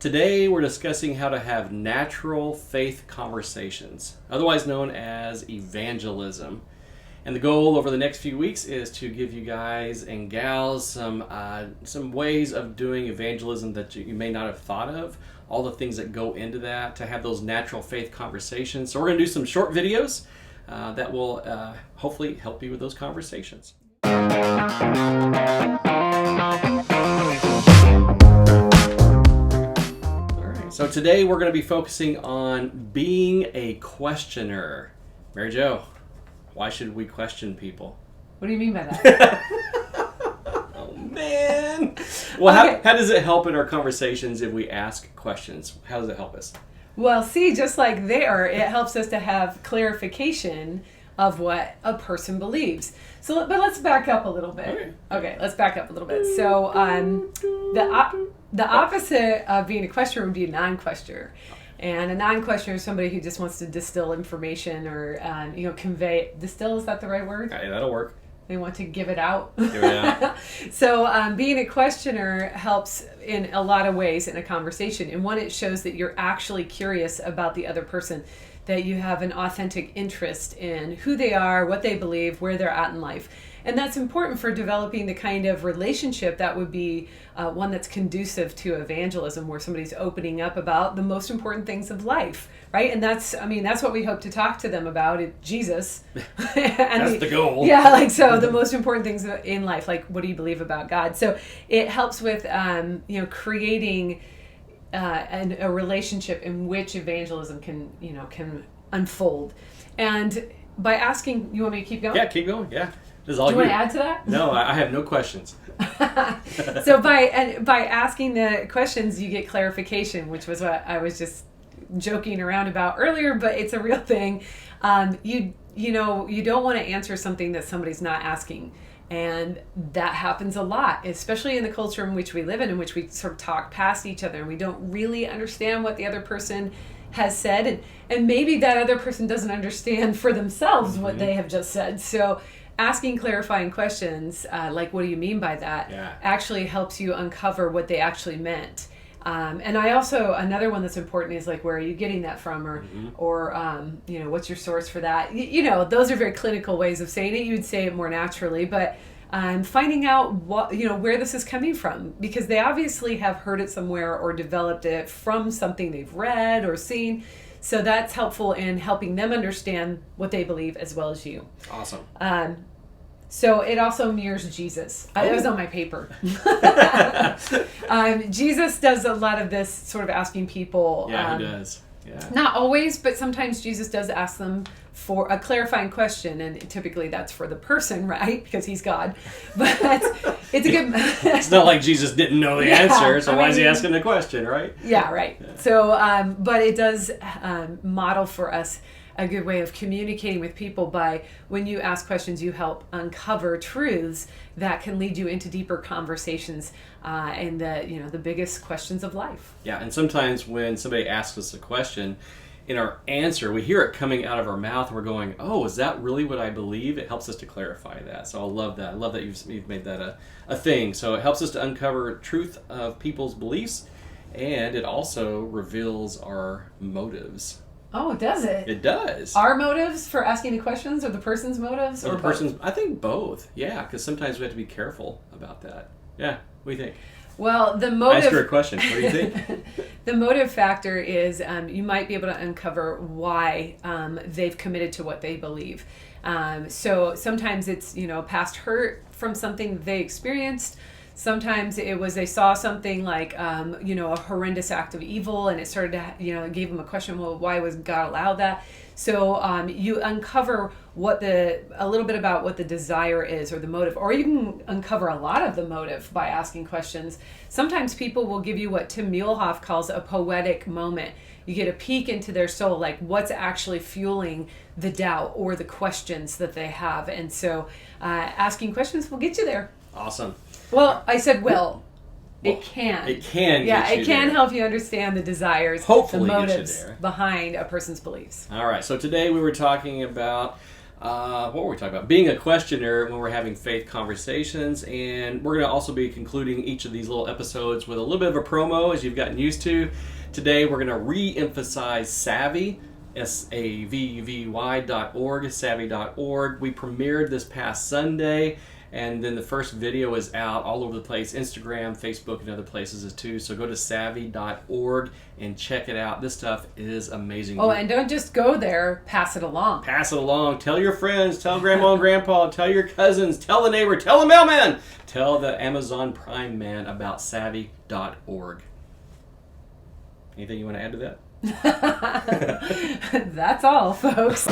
Today we're discussing how to have natural faith conversations, otherwise known as evangelism. And the goal over the next few weeks is to give you guys and gals some ways of doing evangelism that you may not have thought of, all the things that go into that, to have those natural faith conversations. So we're going to do some short videos that will hopefully help you with those conversations. So today we're going to be focusing on being a questioner. Mary Jo, why should we question people? What do you mean by that? Oh, man. Well, okay. How does it help in our conversations if we ask questions? How does it help us? Well, see, just like there, it helps us to have clarification of what a person believes. So, but let's back up a little bit. Okay, let's back up a little bit. So, the opposite of being a questioner would be a non-questioner. And a non-questioner is somebody who just wants to distill information or, convey. Distill, is that the right word? Okay, that'll work. They want to give it out. Give it out. So being a questioner helps in a lot of ways in a conversation. And one, it shows that you're actually curious about the other person, that you have an authentic interest in who they are, what they believe, where they're at in life. And that's important for developing the kind of relationship that would be one that's conducive to evangelism, where somebody's opening up about the most important things of life, right? And that's what we hope to talk to them about, Jesus. That's the goal. Yeah, so the most important things in life, like what do you believe about God? So it helps with, creating a relationship in which evangelism can unfold. And by asking, you want me to keep going? Yeah, keep going. Yeah. Do you want to add to that? No, I have no questions. So by asking the questions, you get clarification, which was what I was just joking around about earlier, but it's a real thing. You don't want to answer something that somebody's not asking. And that happens a lot, especially in the culture in which we live in which we sort of talk past each other and we don't really understand what the other person has said. And maybe that other person doesn't understand for themselves what they have just said. So asking clarifying questions, like what do you mean by that, actually helps you uncover what they actually meant. And I also, another one that's important is like, where are you getting that from? Or what's your source for that? Those are very clinical ways of saying it. You would say it more naturally, but finding out where this is coming from, because they obviously have heard it somewhere or developed it from something they've read or seen. So that's helpful in helping them understand what they believe as well as you. Awesome. So it also mirrors Jesus. It was on my paper. Jesus does a lot of this sort of asking people. Yeah, he does. Yeah. Not always, but sometimes Jesus does ask them for a clarifying question, and typically that's for the person, right? Because he's God. But it's a good... It's not like Jesus didn't know the answer, so why is he asking the question, right? Yeah, right. Yeah. So, but it does model for us a good way of communicating with people by, when you ask questions, you help uncover truths that can lead you into deeper conversations and the biggest questions of life. Yeah, and sometimes when somebody asks us a question, in our answer, we hear it coming out of our mouth, and we're going, oh, is that really what I believe? It helps us to clarify that. So I love that. I love that you've made that a thing. So it helps us to uncover truth of people's beliefs, and it also reveals our motives. Oh, does it? It does. Our motives for asking the questions, or the person's motives, or the person's? I think both. Yeah, because sometimes we have to be careful about that. Yeah, what do you think? Well, the motive... Ask her a question. What do you think? The motive factor is you might be able to uncover why they've committed to what they believe. So sometimes it's past hurt from something they experienced. Sometimes it was they saw something like, a horrendous act of evil, and it started to, gave them a question, well, why was God allow that? So you uncover a little bit about what the desire is, or the motive, or you can uncover a lot of the motive by asking questions. Sometimes people will give you what Tim Muehlhoff calls a poetic moment. You get a peek into their soul, like what's actually fueling the doubt or the questions that they have. And so asking questions will get you there. Awesome. Well, I said, it can. It can. Yeah, it can help you understand the desires, hopefully the motives behind a person's beliefs. All right. So today we were talking about what were we talking about? Being a questioner when we're having faith conversations. And we're going to also be concluding each of these little episodes with a little bit of a promo, as you've gotten used to. Today, we're going to re-emphasize Savvy, savvy.org, savvy.org. We premiered this past Sunday, and then the first video is out all over the place, Instagram, Facebook, and other places too. So go to savvy.org and check it out. This stuff is amazing. Oh, and don't just go there, pass it along. Pass it along. Tell your friends, tell grandma and grandpa, tell your cousins, tell the neighbor, tell the mailman, tell the Amazon Prime man about savvy.org. Anything you want to add to that? That's all, folks.